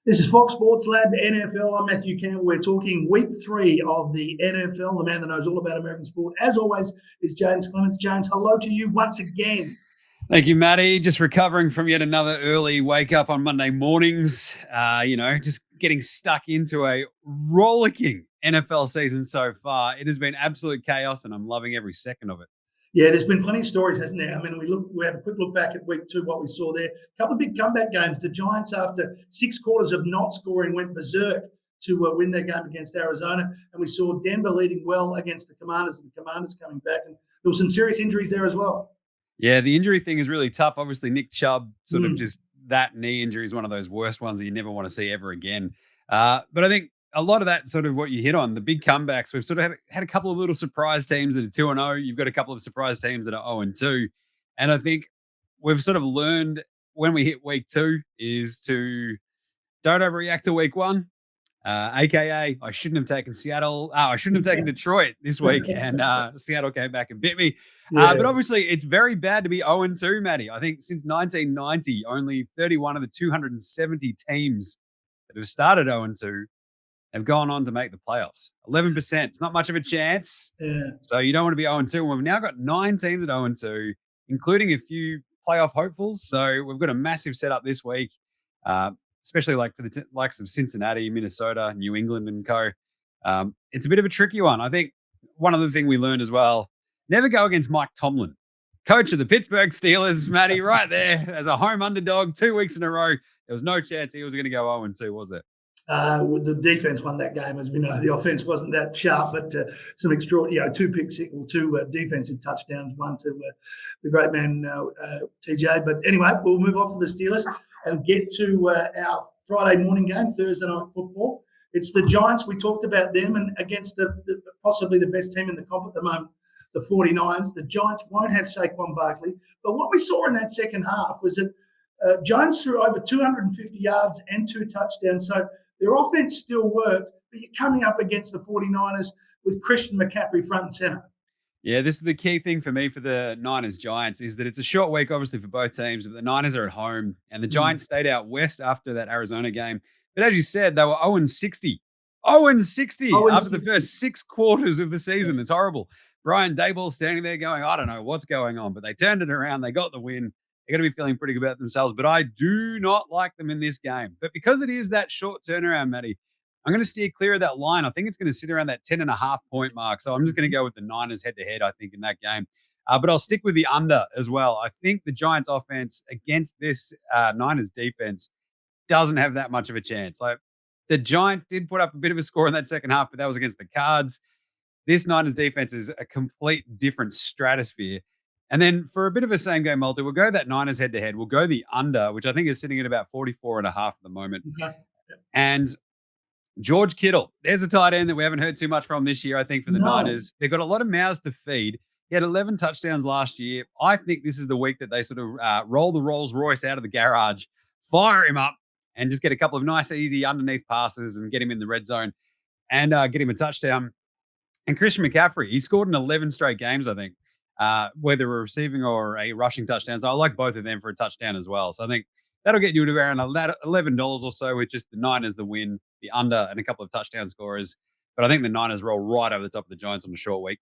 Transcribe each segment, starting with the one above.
This is Fox Sports Lab NFL. I'm Matthew Campbell. We're talking week 3 of the NFL. The man that knows all about American sport, as always, is Jaymz Clements. James, hello to you once again. Thank you, Matty. Just recovering from yet another early wake up on Monday mornings. Just getting stuck into a rollicking NFL season so far. It has been absolute chaos, and I'm loving every second of it. Yeah, there's been plenty of stories, hasn't there? I mean, we have a quick look back at week 2, what we saw there. A couple of big comeback games. The Giants, after 6 quarters of not scoring, went berserk to win their game against Arizona. And we saw Denver leading well against the Commanders, and the Commanders coming back. And there were some serious injuries there as well. Yeah, the injury thing is really tough. Obviously, Nick Chubb, sort of just that knee injury is one of those worst ones that you never want to see ever again. But I think a lot of that sort of what you hit on, the big comebacks, we've sort of had a couple of little surprise teams that are 2-0. You've got a couple of surprise teams that are 0-2. And I think we've sort of learned when we hit week 2 is to don't overreact to week 1. AKA, I shouldn't have taken Seattle. I shouldn't have taken Detroit this week, and Seattle came back and bit me. Yeah. But obviously, it's very bad to be 0-2, Matty. I think since 1990, only 31 of the 270 teams that have started 0-2 have gone on to make the playoffs. 11%. It's not much of a chance. Yeah. So you don't want to be 0-2. We've now got 9 teams at 0-2, including a few playoff hopefuls. So we've got a massive setup this week. Especially like for the likes of Cincinnati, Minnesota, New England, and co. It's a bit of a tricky one. I think one other thing we learned as well, never go against Mike Tomlin, coach of the Pittsburgh Steelers, Matty, right there as a home underdog 2 weeks in a row. There was no chance he was going to go 0-2, was there? The defense won that game, as we know. The offense wasn't that sharp, but some extraordinary, 2 picks, 2 defensive touchdowns, one to the great man TJ. But anyway, we'll move on to the Steelers and get to our Friday morning game, Thursday night football. It's the Giants. We talked about them, and against the possibly the best team in the comp at the moment, the 49ers. The Giants won't have Saquon Barkley. But what we saw in that second half was that Jones threw over 250 yards and 2 touchdowns. So their offense still worked, but you're coming up against the 49ers with Christian McCaffrey front and center. Yeah, this is the key thing for me for the Niners-Giants is that it's a short week, obviously, for both teams, but the Niners are at home, and the Giants stayed out west after that Arizona game. But as you said, they were 0-60. 0-60 after the first 6 quarters of the season. It's horrible. Brian Daboll standing there going, I don't know what's going on, but they turned it around. They got the win. They're going to be feeling pretty good about themselves, but I do not like them in this game. But because it is that short turnaround, Matty, I'm going to steer clear of that line. I think it's going to sit around that 10.5 point mark. So I'm just going to go with the Niners head-to-head, I think, in that game. But I'll stick with the under as well. I think the Giants offense against this Niners defense doesn't have that much of a chance. Like the Giants did put up a bit of a score in that second half, but that was against the Cards. This Niners defense is a complete different stratosphere. And then for a bit of a same game multi, we'll go that Niners head-to-head. We'll go the under, which I think is sitting at about 44.5 at the moment. Okay. And George Kittle, there's a tight end that we haven't heard too much from this year, I think, for the Niners. They've got a lot of mouths to feed. He had 11 touchdowns last year. I think this is the week that they sort of roll the Rolls Royce out of the garage, fire him up, and just get a couple of nice, easy underneath passes and get him in the red zone and get him a touchdown. And Christian McCaffrey, he scored in 11 straight games, I think, whether a receiving or a rushing touchdown. So I like both of them for a touchdown as well. So I think that'll get you to around $11 or so with just the Niners, the win, the under, and a couple of touchdown scorers. But I think the Niners roll right over the top of the Giants on the short week.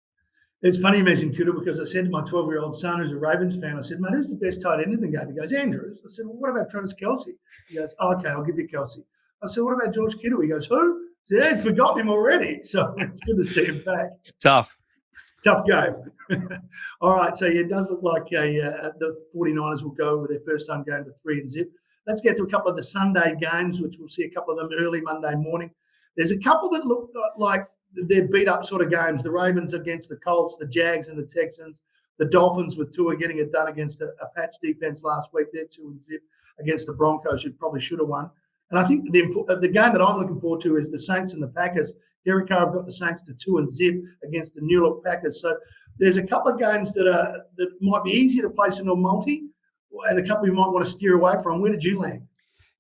It's funny you mentioned Kittle because I said to my 12-year-old son, who's a Ravens fan, I said, mate, who's the best tight end in the game? He goes, Andrews. I said, well, what about Travis Kelce? He goes, okay, I'll give you Kelce. I said, what about George Kittle? He goes, who? I said, I'd forgotten him already. So it's good to see him back. It's tough. Tough game. All right, so it does look like the 49ers will go with their first home game to 3-0. Let's get to a couple of the Sunday games, which we'll see a couple of them early Monday morning. There's a couple that look like they're beat-up sort of games. The Ravens against the Colts, the Jags and the Texans, the Dolphins with Tua getting it done against a Pats defense last week. They're 2-0 against the Broncos, who probably should have won. And I think the game that I'm looking forward to is the Saints and the Packers. Derek Carr have got the Saints to 2-0 against the New York Packers. So there's a couple of games that might be easier to place into a multi, and a couple you might want to steer away from. Where did you land?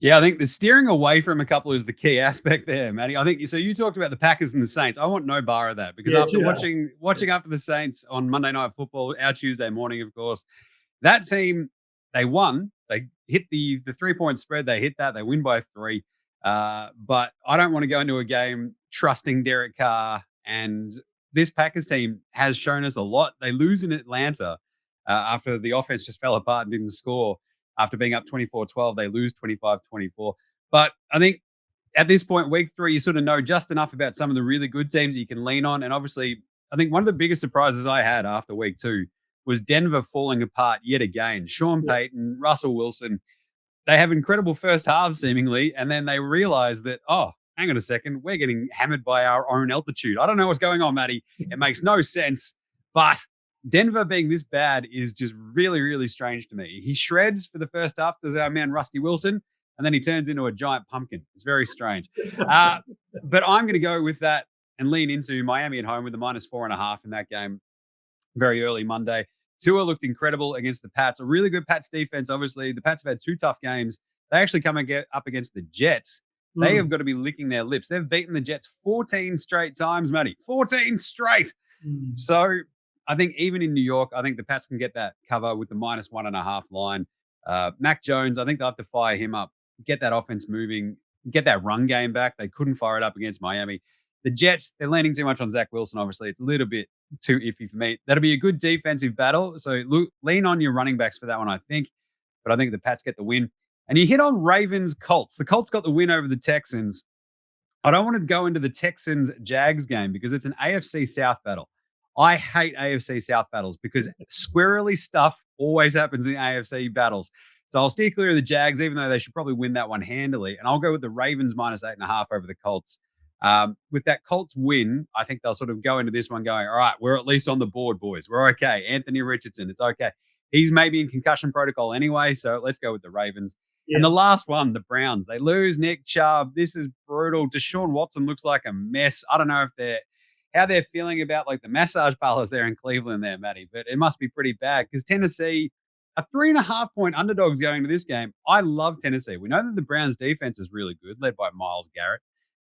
Yeah, I think the steering away from a couple is the key aspect there, Matty. I think so. You talked about the Packers and the Saints. I want no bar of that because after watching after the Saints on Monday Night Football, our Tuesday morning, of course, that team, they won. They hit the 3-point spread. They hit that. They win by 3. But I don't want to go into a game trusting Derek Carr. And this Packers team has shown us a lot. They lose in Atlanta after the offense just fell apart and didn't score. After being up 24-12, they lose 25-24. But I think at this point, week 3, you sort of know just enough about some of the really good teams that you can lean on. And obviously, I think one of the biggest surprises I had after week 2 was Denver falling apart yet again. Sean Payton, Russell Wilson, they have incredible first halves seemingly, and then they realize that, oh, hang on a second, we're getting hammered by our own altitude. I don't know what's going on, Matty. It makes no sense. But Denver being this bad is just really, really strange to me. He shreds for the first half. There's our man Rusty Wilson, and then he turns into a giant pumpkin. It's very strange. But I'm going to go with that and lean into Miami at home with the -4.5 in that game very early Monday. Tua looked incredible against the Pats. A really good Pats defense, obviously. The Pats have had 2 tough games. They actually come and get up against the Jets. They have got to be licking their lips. They've beaten the Jets 14 straight times, Matty. 14 straight. So I think even in New York, I think the Pats can get that cover with the -1.5 line. Mac Jones, I think they'll have to fire him up, get that offense moving, get that run game back. They couldn't fire it up against Miami. The Jets, they're leaning too much on Zach Wilson, obviously. It's a little bit too iffy for me. That'll be a good defensive battle. So lean on your running backs for that one, I think. But I think the Pats get the win. And you hit on Ravens Colts. The Colts got the win over the Texans. I don't want to go into the Texans Jags game because it's an AFC South battle. I hate AFC South battles because squirrely stuff always happens in AFC battles. So I'll steer clear of the Jags, even though they should probably win that one handily. And I'll go with the Ravens -8.5 over the Colts. With that Colts win, I think they'll sort of go into this one going, all right, we're at least on the board, boys. We're okay. Anthony Richardson, it's okay. He's maybe in concussion protocol anyway, so let's go with the Ravens. And the last one, the Browns. They lose Nick Chubb. This is brutal. Deshaun Watson looks like a mess. I don't know if how they're feeling about like the massage parlors there in Cleveland there, Matty, but it must be pretty bad because Tennessee, a 3.5-point underdogs going into this game. I love Tennessee. We know that the Browns defense is really good, led by Myles Garrett.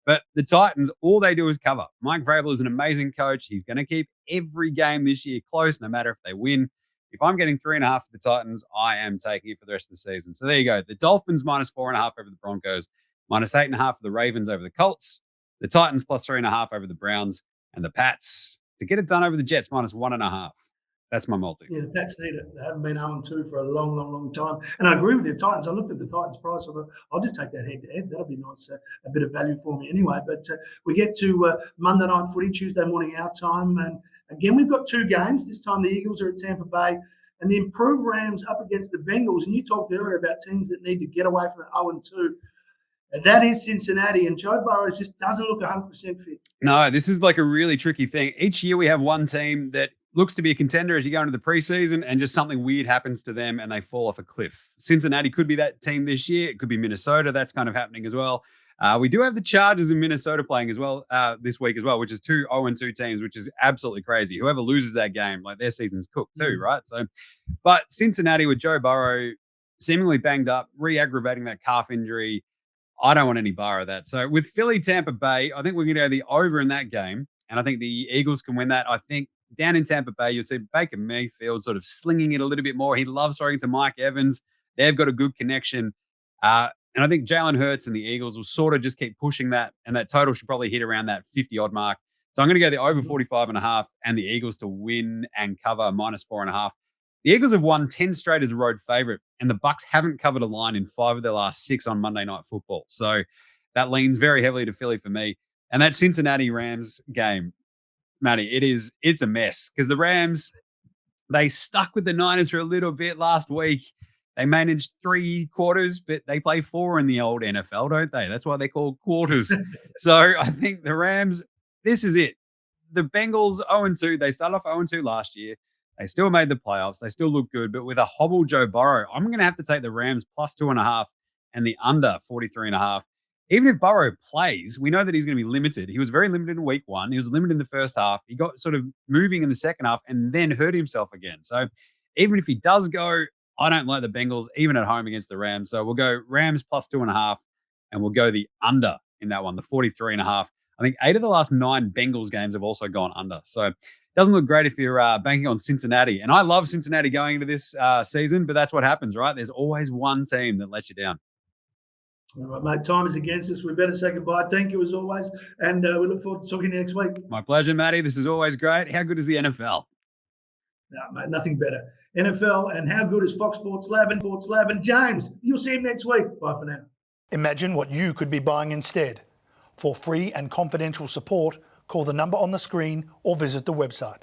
But the Titans, all they do is cover. Mike Vrabel is an amazing coach. He's going to keep every game this year close, no matter if they win. If I'm getting 3.5 for the Titans, I am taking it for the rest of the season. So there you go. The Dolphins -4.5 over the Broncos, -8.5 for the Ravens over the Colts, the Titans +3.5 over the Browns, and the Pats to get it done over the Jets -1.5. That's my multi. Yeah, the Pats need it. They haven't been 0-2 for a long, long, long time. And I agree with the Titans. I looked at the Titans price. I thought, I'll just take that head-to-head. That'll be nice, a bit of value for me anyway. But we get to Monday night footy, Tuesday morning our time. And again, we've got 2 games. This time the Eagles are at Tampa Bay and the improved Rams up against the Bengals. And you talked earlier about teams that need to get away from 0-2. And that is Cincinnati, and Joe Burrow just doesn't look 100% fit. No, this is like a really tricky thing. Each year we have one team that looks to be a contender as you go into the preseason, and just something weird happens to them and they fall off a cliff. Cincinnati could be that team this year. It could be Minnesota. That's kind of happening as well. We do have the Chargers in Minnesota playing as well this week as well, which is 2 0-2 teams, which is absolutely crazy. Whoever loses that game, like their season's cooked too, right? So, but Cincinnati with Joe Burrow seemingly banged up, re-aggravating that calf injury. I don't want any bar of that. So with Philly, Tampa Bay, I think we're going to go the over in that game. And I think the Eagles can win that. I think down in Tampa Bay, you'll see Baker Mayfield sort of slinging it a little bit more. He loves throwing to Mike Evans. They've got a good connection. And I think Jalen Hurts and the Eagles will sort of just keep pushing that. And that total should probably hit around that 50-odd mark. So I'm going to go the over 45.5 and the Eagles to win and cover -4.5. The Eagles have won 10 straight as a road favorite, and the Bucks haven't covered a line in 5 of their last 6 on Monday Night Football. So that leans very heavily to Philly for me. And that Cincinnati Rams game, Matty, it's a mess because the Rams, they stuck with the Niners for a little bit last week. They managed 3 quarters, but they play 4 in the old NFL, don't they? That's why they're called quarters. So I think the Rams, this is it. The Bengals 0-2, they started off 0-2 last year. They still made the playoffs. They still look good. But with a hobble Joe Burrow, I'm going to have to take the Rams +2.5 and the under 43.5. Even if Burrow plays, we know that he's going to be limited. He was very limited in week 1. He was limited in the first half. He got sort of moving in the second half and then hurt himself again. So even if he does go, I don't like the Bengals, even at home against the Rams. So we'll go Rams +2.5 and we'll go the under in that one, the 43.5. I think 8 of the last 9 Bengals games have also gone under. So doesn't look great if you're banking on Cincinnati. And I love Cincinnati going into this season, but that's what happens, right? There's always one team that lets you down. All right, mate, time is against us. We better say goodbye. Thank you as always. And we look forward to talking to you next week. My pleasure, Matty. This is always great. How good is the NFL? No, mate, nothing better. NFL, and how good is Fox Sports Lab and Jaymz? You'll see him next week. Bye for now. Imagine what you could be buying instead. For free and confidential support, call the number on the screen or visit the website.